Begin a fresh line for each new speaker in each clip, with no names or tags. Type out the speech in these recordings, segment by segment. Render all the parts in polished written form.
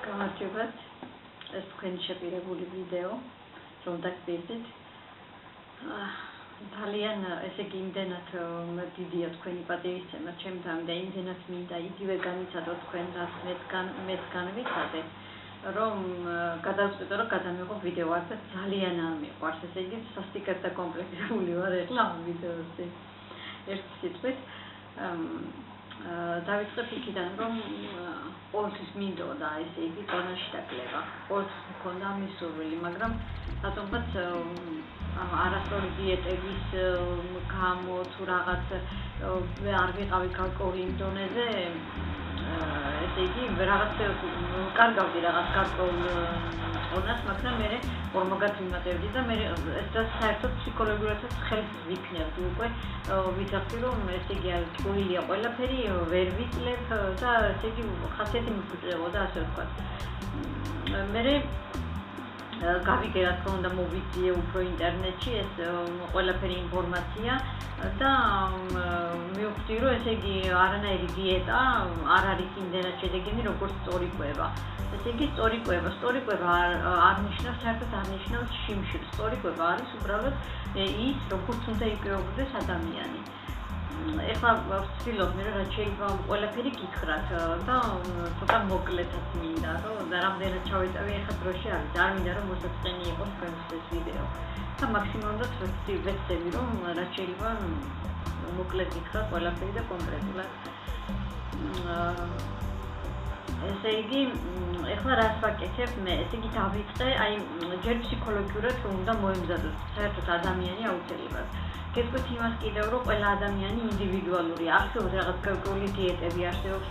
გამარჯობათ. ეს თქვენი შეპირებული ვიდეო, რომ დაგწერდით. ძალიან ესე იგი იმდენად დიდია თქვენი პატივისცემა ჩემთან და იმდენად მინდა იგივე განიცადოთ თქვენ რაც მეც განვიცადე, რომ გადავწყვიტე რომ გადამიღო ვიდეო ასე ძალიან არ მიყვარს, ესე იგი სასტიკად და კომპლექსური ვარ ახლა ამ ვიდეოზე. ერთი სიტყვით დავიწყებ იქიდან, რომ ყოველთვის მინდოდა ესე იგი ტონაში დაკლება. ყოველთვის მქონდა მისურვილი, მაგრამ რატომღაც არასწორი დიეტების გამო თუ რაღაც არ ვიყავი გარკვეული იმ დონეზე, ესე იგი რაღაც კარგავდი რაღაც გარკვეულ ტონას, მაგრამ მე ორ მოგაწმიმატებდი და მე ეს და საერთოდ ფსიქოლოგიურადაც ხელს ვიქნებდი უკვე ვიცახდი რომ ესე იგი ჭკუილია ყველაფერი ვერ ვიკლებ და ესე იგი ხასიათი მიფუჭებოდა ასე ვთქვათ. მე გავიგე რა თქმა უნდა მოვიძიე უფრო ინტერნეტში ეს ყველაფერი ინფორმაცია და მივხვდი რომ ესე იგი არანაირი დიეტა არ არის იმდენად შედეგიანი როგორც სწორი კვება. ესე იგი სწორი კვება არ ნიშნავს საერთოდ არ ნიშნავს შიმშილს. სწორი კვება არის უბრალოდ ის როგორც უნდა იკრიბებოდეს ადამიანი. ეხლა ვცდილობ მე რა შეიძლება ყველაფერი გითხრათ და ცოტა მოკლედაც მინდა რომ და რამდენად ჩავეწევი ეხლა დროში არის. არ მინდა რომ მოსაწყენი იყოს თქვენთვის ეს ვიდეო. და მაქსიმუმად ვეცდები რომ რა შეიძლება მოკლედ გითხრათ ყველაფერი და კონკრეტულად. ესე იგი, ეხლა რას ვაკეთებ მე? ესე იგი დავიწყე, აი ჯერ ფსიქოლოგიურად უნდა მოემზადოთ საერთოდ ადამიანი აუცილებლად. გეტყვით იმას კიდევ რომ ყველა ადამიანი ინდივიდუალურია. არსებობს რაღაც გარკვეული დიეტები, არსებობს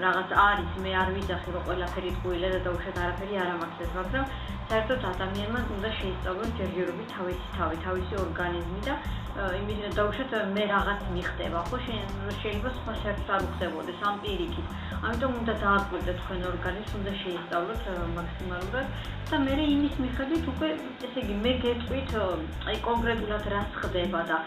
რაღაც არის, მე არ ვიძახი რომ ყველაფერი ტყუილა და დაუშვათ არაფერი არ ამახსენს, მაგრამ საერთოდ ადამიანმა უნდა შეისწავლოს ჯერჯერობით თავისი ორგანიზმი და იმის დაუშვათ მე რაღაც მიხდება, ხო შეიძლება სხვა საერთოდ არ უხდებოდეს ამ პირიქით. ამიტომ უნდა დააკვირდეთ თქვენ ორგანიზმს, უნდა შეისწავლოთ მაქსიმალურად და მე იმის მიხედვით უკვე ესე იგი მე გეტყვით აი კონკრეტულად რაც ხდება და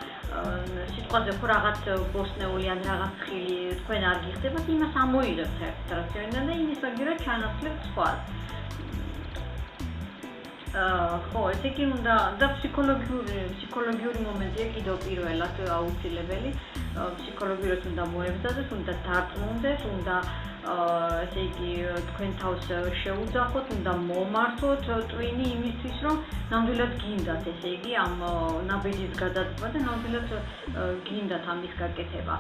სიტყვაზე ხო რაღაც ბოსნეული ან რაღაც ხილი თქვენ არ გიხდებათ, იმას ამოიღებთ საერთოდ რაც ჩვენთან და იმის მაგერად ჩანაცვლებთ სხვას. ხო, ესე იგი უნდა და ფსიქოლოგიური მომენტია კიდევ პირველად აუცილებელი. ფსიქოლოგიურად უნდა მოემზადოთ, უნდა დარწმუნდეთ, უნდა ესე იგი თქვენ თავს შეუძახოთ, უნდა მომართოთ ტვინი იმისთვის, რომ ნამდვილად გინდათ, ესე იგი ამ ნაბეჯის გადაწყვეტა და ნამდვილად გინდათ ამის გაკეთება.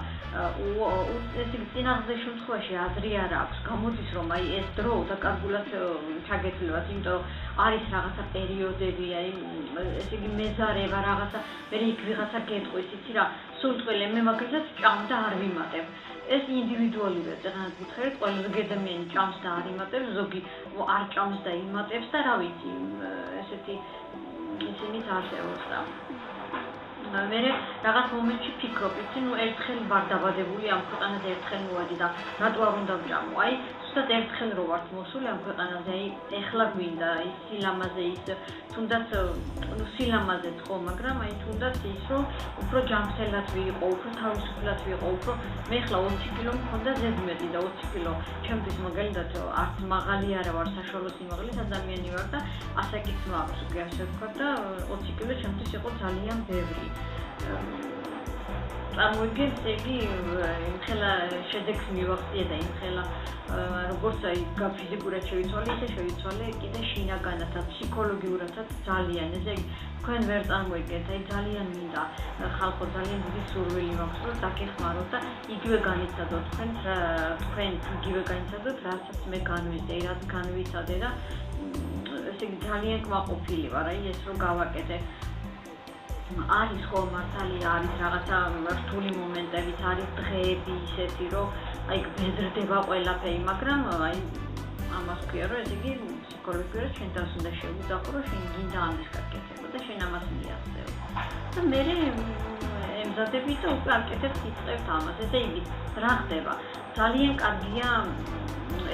ესე იგი წინააღმდეგ შემთხვევაში აზრი არ აქვს, გამოდის რომ აი ეს დრო დაკარგულად ჩაგეცვლათ, იმიტომ რომ არის რაღაცა პერიოდები, აი ესე იგი მეზარება რაღაცა, მე იქ ვიღაცა გეტყვის, იცი რა, სულწყველი მე მაგალითად ჭამ და არ ვიმატებ. ეს ინდივიდუალურია, ზოგადად გითხრათ, ყველაზე გედამიანი ჭამს და არ იმატებს, ზოგი არ ჭამს და იმატებს და რა ვიცი, ესეთი ისინიც არსებობს და მე რაღაც მომენტში ფიქრობ, იცი, ნუ ერთხელ ვარ დაბადებული ამ ქვეყანაზე, ერთხელ მოვედი და რატო არ უნდა ვჭამო? აი, ზუსტად ერთხელ რო ვართ მოსული ამ ქვეყანაზე, აი, ეხლა გვინდა ის სილამაზე ის თუნდაც ნუ სილამაზეც ხო, მაგრამ აი თუნდაც ის რომ უფრო ჯანმრთელად ვიყო, უფრო თავისუფლად ვიყო, უფრო მე ხლა 20 კილო მქონდა ზედმეტი და 20 კილო ჩემთვის მაგალითად არც მაღალი არა ვარ, საშუალო სიმაღლის ადამიანი ვარ და ასაკიც მაქვს უკვე ასე ვთქვათ და 20 კილო ჩემთვის იყო ძალიან ბევრი. წარმოვიდგენთ, იგი იმხელა შედეგს მივახციე და იმხელა როგორც აი ფიზიკურად შევიცვალე, ისე შევიცვალე კიდე შინაგანათაც, ფსიქოლოგიურადაც ძალიან. ესე იგი თქვენ ვერ წარმოიდგენთ, აი ძალიან მინდა ხალხო ძალიან დიდი სურვილი მაქვს, რომ დაგეხმაროთ და იგივე განიცადოთ თქვენ იგივე განიცადოთ, რასაც მე განვიცადე, რაც განვიცადე და ესე იგი ძალიან კმაყოფილი ვარ, აი ეს რომ გავაკეთე. არის ხო მართალია არის რაღაცა რთული მომენტებიც არის დღეები ისეთი რომ აი ბედრდება ყველაფერი მაგრამ აი ამას ქვია რომ ესე იგი ფსიქოლოგიურად შენ თავს უნდა შევუძახო რომ შენ გინდა ამის გაკეთება და შენ ამას მიაღწევ და მე ემზადები და უკვე აკეთებ იწყებთ ამას ესე იგი რა ხდება ძალიან კარგია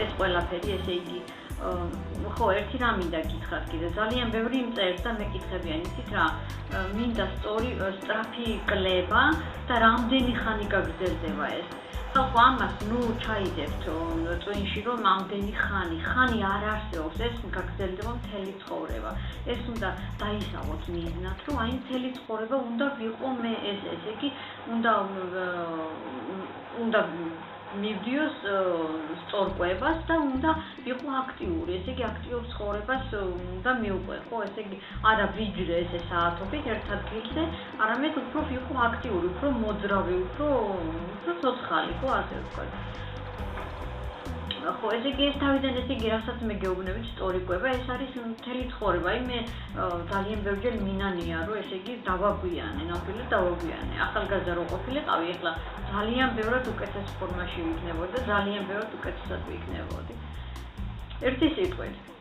ეს ყველაფერი ესე იგი ხო, ერთი რა მინდა გითხრათ კიდე, ძალიან ბევრი მწერს და მეკითხებიან, იცით რა, მინდა სწრაფი კლება და რამდენი ხანი გაგრძელდება ეს. ხო ამას ნუ ჩაიდებთ წვენში რომ ამდენი ხანი არ არსებობს ეს გაგრძელდება მთელი ცხოვრება ეს უნდა დაისავოთ მიზნად რომ აი მთელი ცხოვრება უნდა ვიყო მე ესე იგი უნდა მივდიოს სწორყვებას და უნდა იყო აქტიური ესე იგი აქტიურ ცხოვრებას უნდა მივყვე ხო ესე იგი არა ვიჯრე ესე საათობით ერთ ადგილზე არამედ უფრო ვიყო აქტიური უფრო მოძრავი უფრო ცოცხალი ხო ასე ვთქვათ ხო ესე იგი ეს თავიდან ესე იგი რასაც მე გეუბნებით სწორიყვება ეს არის მთელი ცხოვრება აი მე ძალიან ბევრჯერ მინანია რომ ესე იგი დავაგვიანე ნამდვილად დავაგვიანე ახალგაზრდა რო ყოფილიყავი ეხლა ძალიან ბევრად უკეთეს ფორმაში ვიქნებოდი და ძალიან ბევრად უკეთესად ვიქნებოდი ერთი სიტყვით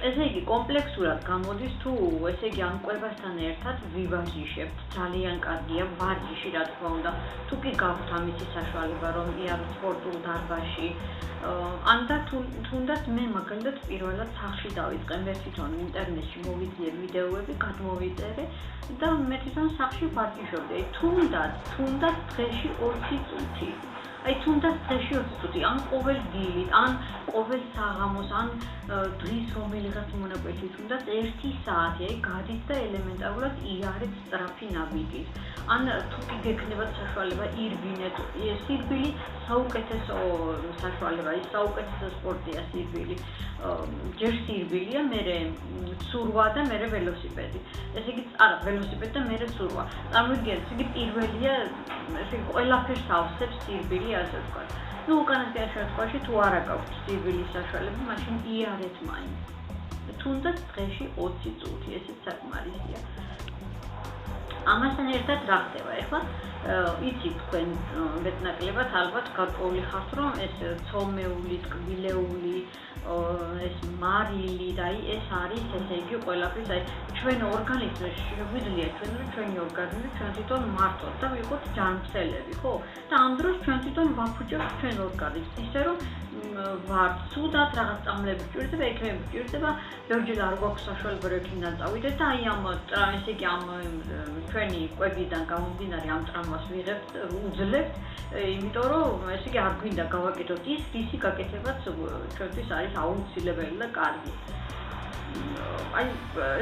ესე იგი კომპლექსურად გამოდის თუ ესე იგი ამ კვებასთან ერთად ვივარჯიშებთ ძალიან კარგია ვარჯიში რა თქმა უნდა თუ კი გაქვთ ამისი საშუალება რომ იარო სპორტულ დარბაზში ან და თუნდაც მე მაგალითად პირველად სახში დავიწყე მე თვითონ ინტერნეტში მოვიძიე ვიდეოები გადმოვიწერე და მე თვითონ სახში ვარჯიშობდი თუნდაც დღეში 20 წუთი აი თუნდაც დღეში 20 წუთი ან ყოველ დილით ან ყოველ საღამოს ან დღის რომელიღაც მონაკვეთი თუნდაც 1 საათი აი გადით და ელემენტარულად იარეთ სწრაფი ნავიგით ან თუ კი გექნებათ საშუალება ირბინეთ სირბილი საუკეთესო საშუალება ის საუკეთესო სპორტია სირბილი ჯერ სირბილია მერე ცურვა და მერე ველოსიპედი ესე იგი არა ველოსიპედი და მერე ცურვა წარმოგიდგენთ იგი პირველია ესე იგი ყველაფერს ავსებს სირბილი ასე ვთქვათ ну უკანასკნელ შემთხვევაში თუ არა გაქვთ სირბილის საშუალება მაშინ იარეთ მაინც თუნდაც დღეში 20 წუთი ესეც საკმარისია ამასთან ერთად რა ხდება ეხლა იცით თქვენ მეტნაკლებად ალბათ გარკვეული ხართ რომ ეს ცოლმეული ტკბილეული ეს მარილი და აი ეს არის ესე იგი ყველაფრის აი ჩვენ ორგანიზმში შეგვიძლია ჩვენი ორგანიზმი ჩვენ თვითონ მართოთ და ვიყოთ ჯანმრთელები ხო და ამ დროს ჩვენ თვითონ ვაფუჭებთ ჩვენ ორგანიზმს ისე რომ ვართ ცუდად რაღაც წამლები გვჭირდება ექიმები გვჭირდება ბევრჯერ არ გვაქვს საშუალება რომ ექიმთან წავიდეთ და აი ამ ესე იგი ამ ჩვენი კვებიდან გამომდინარე ამ ტრამვას ვიღებთ უძლებთ იმიტომ რომ ესე იგი არ გვინდა გავაკეთოთ ისი გაკეთებაც ჩვენთვის არის აუცილებელი და კარგი აი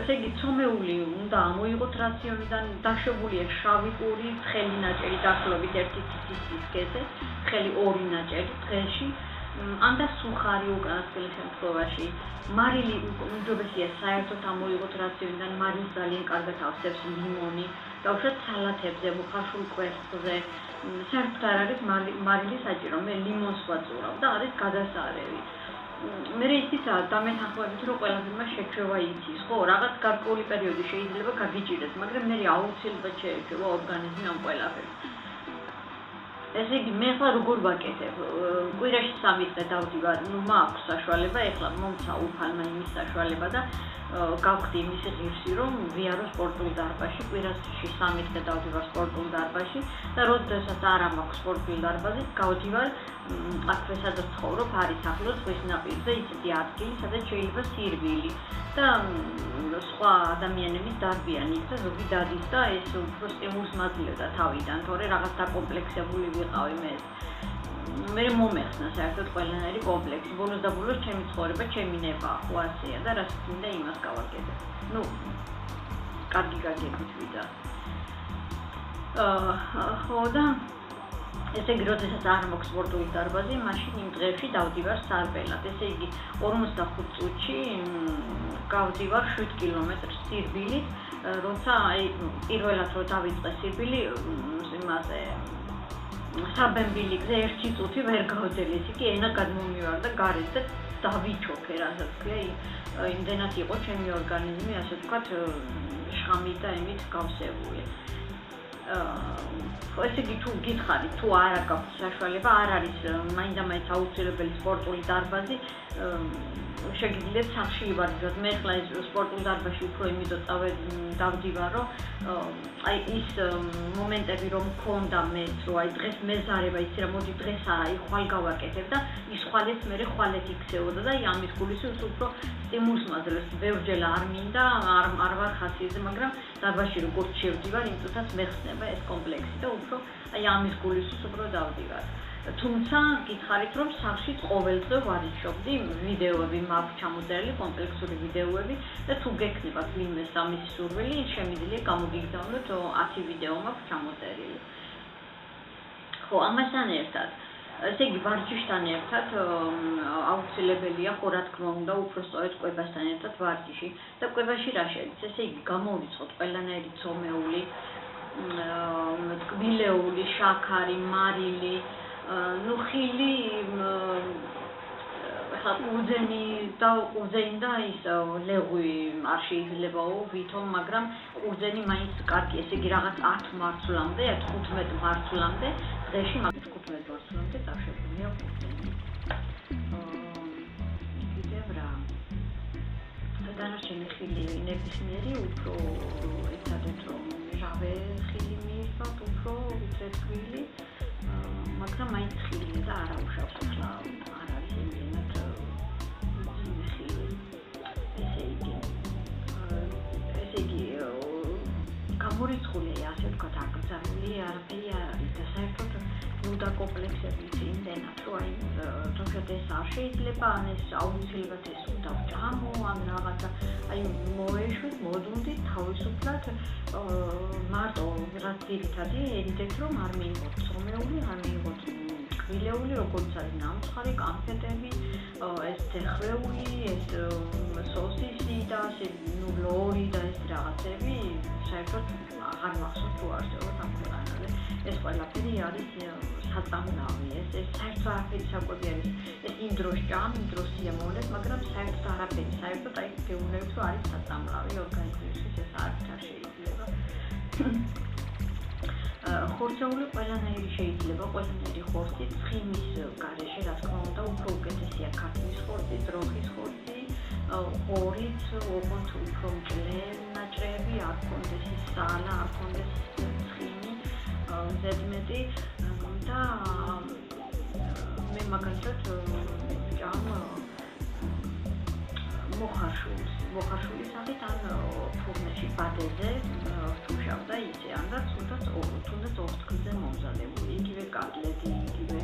ესე იგი ცომეული უნდა ამოიღოთ რაციონიდან დაშვებული აქვს შავი პური თხელი ნაჭერი დაახლოებით 1 ციცის გეზე თხელი 2 ნაჭერი დღეში ან და სუხარი უკანასკნელ შემთხვევაში მარილი უმჯობესია საერთოდ ამოიღოთ რაციონიდან მარილს ძალიან კარგად ავსებს ლიმონი დავუშვათ სალათებზე მოხარშულ კვერცხზე საერთოდ არ არის მარილი საჭირო მე ლიმონს ვაწურავ და არის გადასარევი მე ისიც დამეთანხმებით რომ ყველაფერმა შეჩვევა იცის ხო რაღაც გარკვეული პერიოდი შეიძლება გაგიჭირდეს მაგრამ მე აუცილებლად შეეჩვევა ორგანიზმი ამ ყველაფერს ესე იგი მე ახლა როგორ ვაკეთებ კვირაში 3 დღე დავდივარ ნუ მაქვს საშუალება ეხლა მომცა უფალმა იმის საშუალება და გავხდი იმის ღირსი რომ ვიარო სპორტულ დარბაზში კვირაში 3 დღე დავდივარ სპორტულ დარბაზში და როდესაც არ მაქვს სპორტულ დარბაზი გავდივარ აქვე სადაც ცხოვრობ არის ახლოს ზღვის ნაპირზე ისეთი ადგილი სადაც შეიძლება სირბილი და სხვა ადამიანების დარბიანი და ზოგი დადის და ეს უფრო სტიმულს მაძლევდა თავიდან თორე რაღაც დაკომპლექსებული ვიყავი მე მომეხსნა საერთოდ ყველანაირი კომპლექსი ბოლოს და ბოლოს ჩემი ცხოვრება ჩემი ნება ხო ასეა და რაც მინდა იმას გავაკეთებ ну კარგი გაგებით ვიდა ხო და ესე იგი როდესაც არ მაქვს სპორტული დარბაზი მაშინ იმ დღეებში დავდივარ სარბელად ესე იგი 45 წუთში გავდივარ 7 კილომეტრს სირბილით როცა აი პირველად რო დავიწყე სირბილი იმაზე საბემბილიგზე 1 წუთი ვერ გავდელი ესე იგი ენა გადმომივარდა გარეთ და დავიჩოქე რასაც ქვია იმდენად იყო ჩემი ორგანიზმი ასე ვთქვათ შხამით და იმით გავსებული ესე იგი თუ გითხარით თუ არ აქვს საშუალება არ არის მაინდა-მაინც აუცილებელი სპორტული დარბაზი შეგიძლიათ სახში ივარჯიშოთ მე ხლა ეს სპორტულ დარბაზში უფრო იმითო დავდივარ რომ აი ის მომენტები რომ მქონდა მეც რომ აი დღეს მეზარება იცი რა მოდი დღეს არა აი ხვალ გავაკეთებ და ის ხვალეც მე ხვალეთ იქცეოდა და აი ამის გულისხმობს უფრო სტიმულს მაძლევს ბევრჯერ არ მინდა არ ვარ ხასიათზე მაგრამ დარბაზში როგორც შევდივარ იმ წუთაც მეხსნება ეს კომპლექსი და უფრო აი ამის გულისხმობს უფრო დავდივარ თუმცა გითხარით რომ სახში ყოველდღე ვარიჩობდი ვიდეოები მაქვს ჩამოწერილი კომპლექსური ვიდეოები და თუ გექნება ვინმე სამის სურვილი შემიძლია გამოგიგზავნოთ 10 ვიდეო მაქვს ჩამოწერილი. ხო, ამასთან ერთად ესე იგი ვარჯიშთან ერთად აუცილებელია ხო რა თქმა უნდა უფრო სწორედ კვებასთან ერთად ვარჯიში და კვებაში რა შედის ესე იგი გამოვიწყოთ ყველანაირი ცომეული ტკბილეული შაქარი მარილი ну ხილი ხა უძენი და ის ლეღვი არ შეიძლებაო ვითომ მაგრამ უძენი მაინც კარგი ესე იგი რაღაც 10 მარცვლამდე 15 მარცვლამდე დღეში მაგ 15 მარცვლამდე დავშებულია უძენი კიდევ რა დანარჩენი ხილი ნებისმიერი უფრო ერთადერთ რომ ჟავე ხილი მიიღოთ უფრო ვიდრე თბილი მაგრამ მაინც ხილი და არა უშავს ახლა არ არის იმენად ხილი ესე იგი გამორიცხული ასე ვთქვათ აკრძალული არაფერი არ არის და საერთოდ ნუდა კომპლექსები იმდენად რომ აი თუნდაც ეს არ შეიძლება ან ეს აუცილებლად ეს უნდა ვჭამო ან რაღაცა აი მოეშვით მოდუნდით თავისუფლად მარტო რაც ძირითადი ენდეთ რომ არ მიიღოთ ცომეული არ მიიღოთ ტკბილეული როგორც არის ნამცხარი კანფეტები ეს თეხვეული ეს სოსისი და ასე ნუ ლორი და ეს რაღაცები საერთოდ აღარ მახსოვს თუ არსებობს ამ ქვეყანაზე ეს ყველაფერი არის საწამლავი ეს საერთოდ არაფერი საკვები არის ეს იმ დროს ჭამ იმ დროს სიამოვნებ მაგრამ საერთოდ არაფერი საერთოდ აი გეუბნებით რომ არის საწამლავი ორგანიზმისთვის ეს არც არ შეიძლება ხორცეული ყველანაირი შეიძლება ყველანაირი ხორცი ცხიმის გარეშე რა თქმა უნდა უფრო უკეთესია ქართლის ხორცი ძროხის ხორცი ხორიც ოღონდ უფრო მჭლე ნაჭრები არ ქონდეს ის სალა არ ქონდეს ცხიმი ზედმეტი და მე მაგალითად ჭამ მოხარშული სახით ან ფურნეში ბადეზე ვთუშავ და იცე ან რაც თუნდაც ორთქლზე მომზადებული იგივე კატლეტი იგივე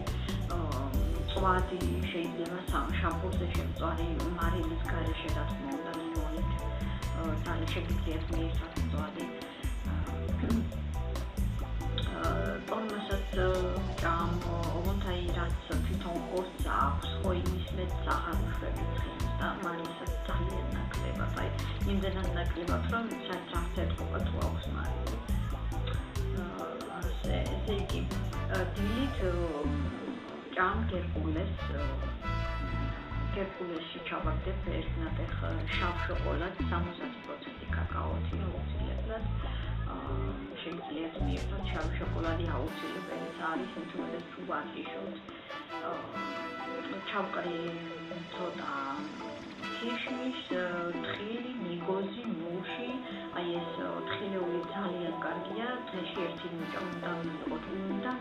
წვადი შეიძლება შამპურზე შემწვარი მარილის გარეშე რა თქმა უნდა ლიმონით და შეგიძლიათ მიიღოთ წვადი ტორმასაც ჭამ ოღონდ აი რაც თვითონ ხორცს აქვს ხო იმის მეც აღარ უშვები ცხიმს და მარილსაც ძალიან ნაკლებად აი იმდენად ნაკლებად რომ საერთოდ არც ეთქობა თუ აქვს მარილი ესე იგი დილით ჭამ გერკულესში ჩავაგდებ ერთნაყეხ შავ შოკოლადს 70% კაკაოთი აუცილებლად შეგიძლიათ მიიღოთ შავ შოკოლადი აუცილებელი არის თუმცა თუ ვარჯიშობთ ჩავკრი ცოტა ქიშმიშ თხილი ნიგოზი მუში აი ეს თხილეული ძალიან კარგია დღეში ერთი მუჭა უნდა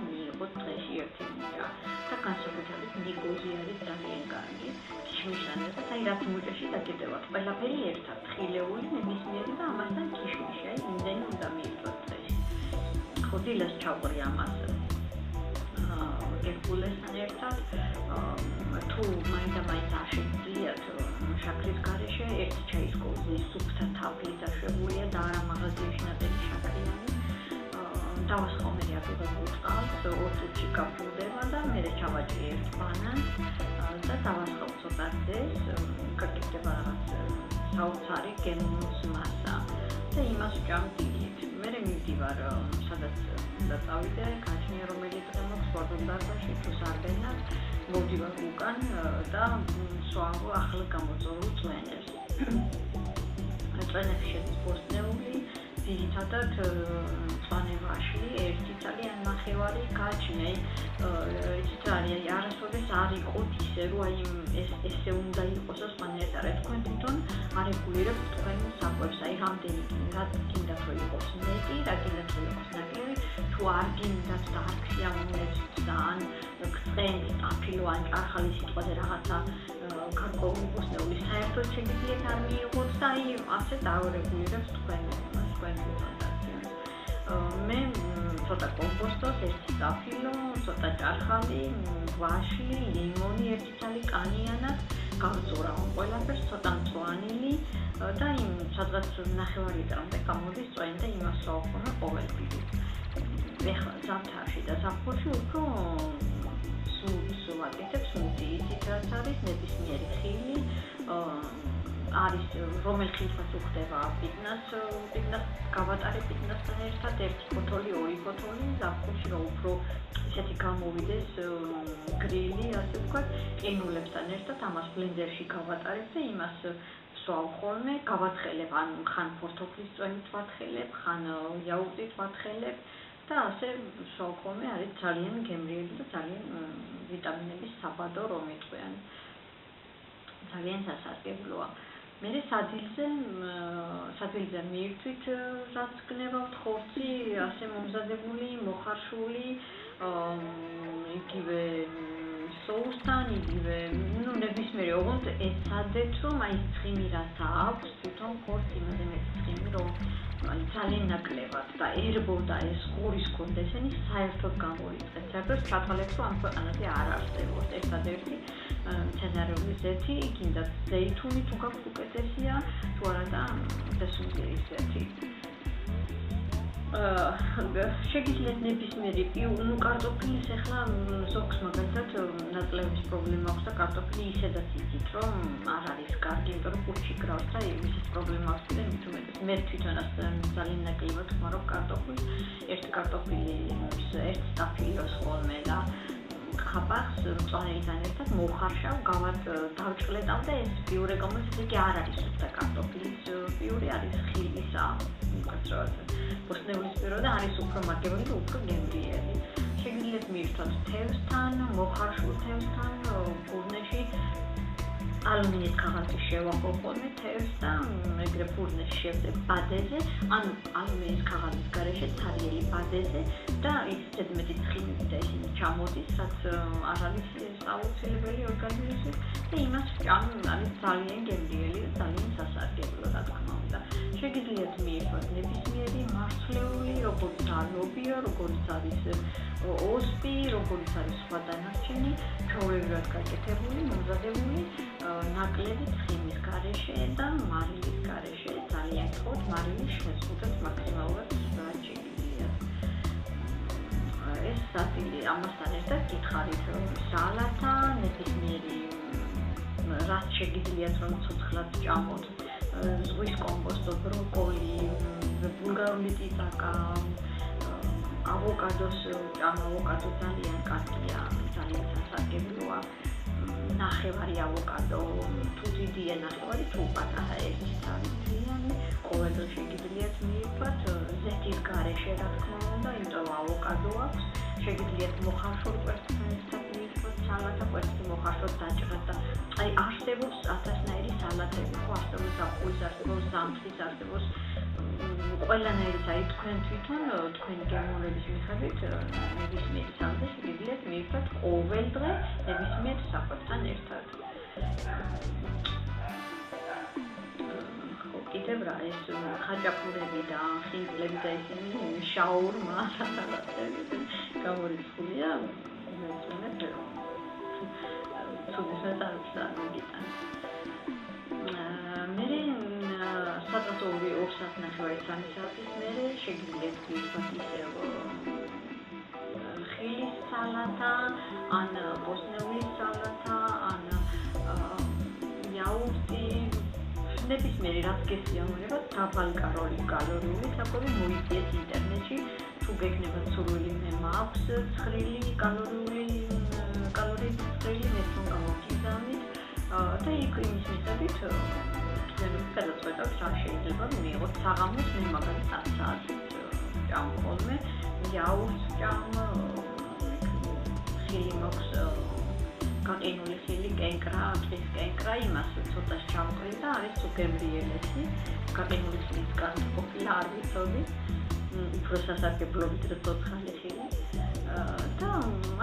მიიღოთ დღეში ერთი მუჭა და განსაკუთრებით ნიგოზი არის ძალიან კარგი ქიშმიშთან ერთად აი რაც მუჭაში დაგედებათ ყველაფერი ერთად თხილეული ნებისმიერი და ამასთან ქიშმიში აი იმდენი უნდა მიიღოთ დღეში ხო დილას ჩავყრი ამას გერკულესთან ერთად თუ მაინც არ შეგძლიათ შაქრის გარეშე ერთი ჩაის კოვზის სუფთა თაფლი დაშვებულია და არა მაღაზიაში ნატელი შაქრიანი დავასხომერი აკეთებულ წყალს 2 წუთში გაფრთხილდება და მერე ჩავაჭრი ერთ ბანანს და დავასხობ ცოტა ძეს გაკეთდება რაღაც საოცარი გემოს მასა და იმას ვჭამ დილით მერე მივდივარ სადაც უნდა წავიდე გაჩნია რომელი დღე მაქვს სპორტულ დარბაზში თუ სარდენად მოვდივარ უკან და სვამო ახლა გამოწვეულ წვენებს წვენებში შედის ბოსტნეული ძირითადად წვანევაში ერთი ძალიან ნახევარი გაჩნია იცით არის არასოდეს არ იყოთ ისე რომ აი ესე უნდა იყოს სხვანაირად არა თქვენ თვითონ არ ეგულირებთ თქვენ საკვებს აი რამდენი რა გინდათ რომ იყოს მეტი რა გინდათ რომ იყოს ნაკლები თუ არ გინდათ და არ გსიამოვნებთ და ან გწენთ ტაფილო ან ჭარხალი სიტყვაზე რაღაცა გარკვეული ბოსტნეული საერთოდ შეგიძლიათ არ მიიღოთ და აი ასე დაურეგულირებთ თქვენ თვითონ მე ცოტა კომპოსტოს, ერთი საფილო, ცოტა ჭარხალი, გვაში, ლიმონი, ერთი ცალი კანიანად გავწურავ ყველაფერს, ცოტა მწვანილი და იმ სადღაც 9 ლიტრამდე გამოდის წვენი და იმას ვავხურე ყოველდღე. ეხლა ზამთარში და ზაფხულში უფრო სულს ვაკეთებ, სმუთი ისიც რაც არის, ნებისმიერი ხილი, არის რომელ ხილსაც უხდება პიტნას გავატარე პიტნასთან ერთად ერთი ბოთოლი, 2 ბოთოლი, ზაფხულში რომ უფრო ისეთი გამოვიდეს გრილი, ასე ვთქვათ, ყინულებთან ერთად ამას ბლენდერში გავატარებ და იმას ვსვავ ხოლმე, გავათხელებ, ან ხან ფორთოფლის წვენით ვათხელებ, ხან იაურტით ვათხელებ და ასე ვსვავ ხოლმე, არის ძალიან გემრიელი და ძალიან ვიტამინების საბადო რომ იტყვიან. ძალიან სასარგებლოა. მე სადილზე მიირთვით რაც გნებავთ ხორცი, ასე მომზადებული, მოხარშული, იგივე соусთან, იგივე, ნებისმიერი ოღონდ ეცადეთ, რომ აი ცხიმი რაც აქვს, თვითონ ხორცი იმაზე მეტი ცხიმი, რომ ძალიან ნაკლებად და ერბო და ეს ყურის კონდა ესენი საერთოდ გამოიწეს. საერთოდ ჩათვალეთ, რომ ამ ქვეყანაზე არ არსებობს ერთადერთი მცენარეული ზეთი, იქინდა ზეითუნი თუ გაქვს უკეთესია, თუ არა და დასუნდერის ზეთი. შეგიძლიათ ნებისმიერი კარტოფილის ახლა ზოგს მაგალითად ნაწლევის პრობლემა აქვს და კარტოფილი ისედაც იცით, რომ არ არის კარგი, იმიტომ რომ კუჭი გრავს და იმის პრობლემა აქვს და მით უმეტეს მე თვითონაც ძალიან ნაკლებად ვხმარობ კარტოფილს, ერთი კარტოფილის ერთ სტაფილოს ხოლმე და ხაპახს მწვანელითან ერთად მოხარშავ, დავჭყლეტავ და ეს პიურე გამოდის, იგი არ არის სუფთა კარტოფილის პიურე, არის ხილისა, უკაცრავად ბოსტნეულის პიურე და არის უფრო მაგებული და უფრო გემრიელი. შეგიძლიათ მიირთვათ თევზთან, მოხარშულ თევზთან, ფურნეში ალუმინის ქაღალდის შევახო ხოლმე თევზს და ეგრე ფურნეში შევდებ ბადეზე, ანუ ალუმინის ქაღალდის გარეშე ცარიელი ბადეზე და ის ზედმეტი ცხიმი და ისინი ჩამოდის, რაც არ არის აუცილებელი ორგანიზმისთვის და იმას ვჭამ, არის ძალიან გემრიელი და ძალიან სასარგებლო, რა თქმა უნდა. შეგიძლიათ მიირთვათ ნებისმიერი მარცვლეული, როგორც ლობიო, როგორც არის ოსპი, როგორც არის სხვა დანარჩენი, ჩვეულებრივად გაკეთებული, მომზადებული ნაკლები ცხიმის გარეშე და მარილის გარეშე, ძალიან გთხოვთ მარილის შეზღუდვას მაქსიმალურად შეგიძლიათ. ეს სადილე ამასთან ერთად გითხარით სალათა, ნებისმიერი რაც შეგიძლიათ რომ ცოცხლად ჭამოთ, ზღვის კომპოსტო, ბროკოლი, ბულგარული ტიტაკა, ავოკადოს ჭამა, ავოკადო ძალიან კარგია, ძალიან სასარგებლოა. ნახევარი ავოკადო, თუ დიდია ნახევარი, თუ პატარა ერთი ძალიან ყოველდღე შეგიძლიათ მიირთვათ ზეთის გარეშე, რა თქმა უნდა, იმიტომ რომ ავოკადო აქვს, შეგიძლიათ მოხარშულ კვერცხთან ერთად მიირთვათ სალათა, კვერცხი მოხარშოთ დაჭრათ და აი არსებობს 1000-ნაირი სალათები, ხო არსებობს ზაფხულის, არსებობს ზამთრის, არსებობს ყველანაირი, აი თქვენ თვითონ თქვენი გემოვნების მიხედვით ნებისმიერი სალათა შეგიძლიათ მიირთვათ ყოველდღე ნებისმიერ საკვებთან ერთად. კიდევ რა ეს ხაჭაპურები და ხინკლები და ისინი შაურმა სალათები გამორიცხულია, მესმენთ ცუდისმეტ არის მოგიტან. მე სადღაც 2 საათნახევარი 3 საათის მერე შეგიძლიათ მიირთვათ ისევ ხილის სალათა, ან ბოსტნეულის სალათა, ან იაურტი, ნებისმიერი რაც გესიამოვნებათ, დაბალი კალორიული საკვები მოიწიეთ ინტერნეტში, თუ გეკნებათ სურვილი, მე მაქვს ცხრილი კალორიების ცხრილი, მე თვითონ გამოვგიზავნით და იქ იმის მიხედვით გადაწყვეტავთ რა შეიძლება მიიღოთ საღამოს, მე მაგალითად 10 საათს ჭამ ხოლმე, იაურტს ჭამ, ხილი მაქვს გაყინული ხილი, კენკრა, ტყის კენკრა, იმას ცოტას ჩამყრი და არის სუპერგემრიელესი. გაყინული ხილის კანტ ყოფილა არ ვიცოდი, უფრო სასარგებლო ვიდრე ცოცხალი ხილი. და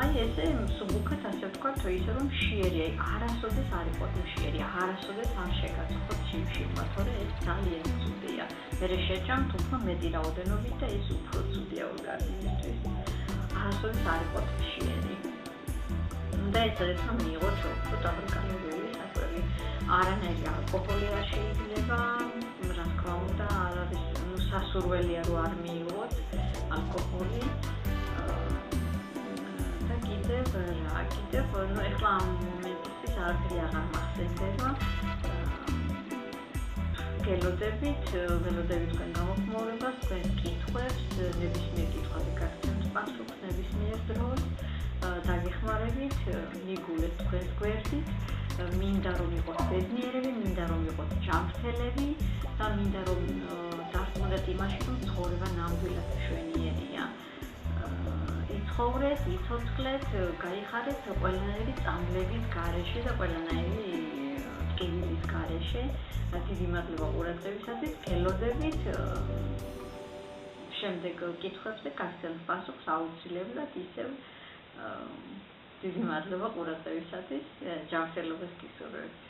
აი ესე მსუბუქად ასე ვთქვათ, ისე რომ მშიერია, არასოდეს არ იყო მშიერი, არასოდეს არ შეგაცხოთ შიმშილმა, თორე ეს ძალიან ცუდია. მე შეჭამთ უფრო მეტი რაოდენობით და ეს უფრო ცუდია ორგანიზმისთვის. არასოდეს არ იყო მშიერი. და ეცადეთ რომ მიიღოთ ტაბაკალოგიური საკვები. არანაირი ალკოჰოლი არ შეიძლება, რა თქმა უნდა, არ არის სასურველია რომ არ მიიღოთ ალკოჰოლი. და კიდევ ეხლა ამ მომენტისთვის არაფერი აღარ მახსენდება. ველოდებით თქვენ გამოხმაურებას, თქვენ კითხვებს, ნებისმიერ კითხვაზე გაგცემთ პასუხს ნებისმიერ დროს. დაგეხმარებით, მიგულეთ თქვენს გვერდით, მინდა რომ იყოთ ბედნიერები, მინდა რომ იყოთ ჯანმრთელები და მინდა რომ დარწმუნდეთ იმაში, რომ ცხოვრება ნამდვილად მშვენიერია. იცხოვრეთ, იცოცხლეთ, გაიხარეთ ყველანაირი წამლების გარეშე და ყველანაირი ტკივილის გარეშე. დიდი მადლობა ყურადღებისათვის, ველოდებით შემდეგ კითხვებზე გაგცემთ პასუხს აუცილებლად ისევ დიდი მადლობა ყურადღებისათვის, ჯანმრთელობას გისურვებთ.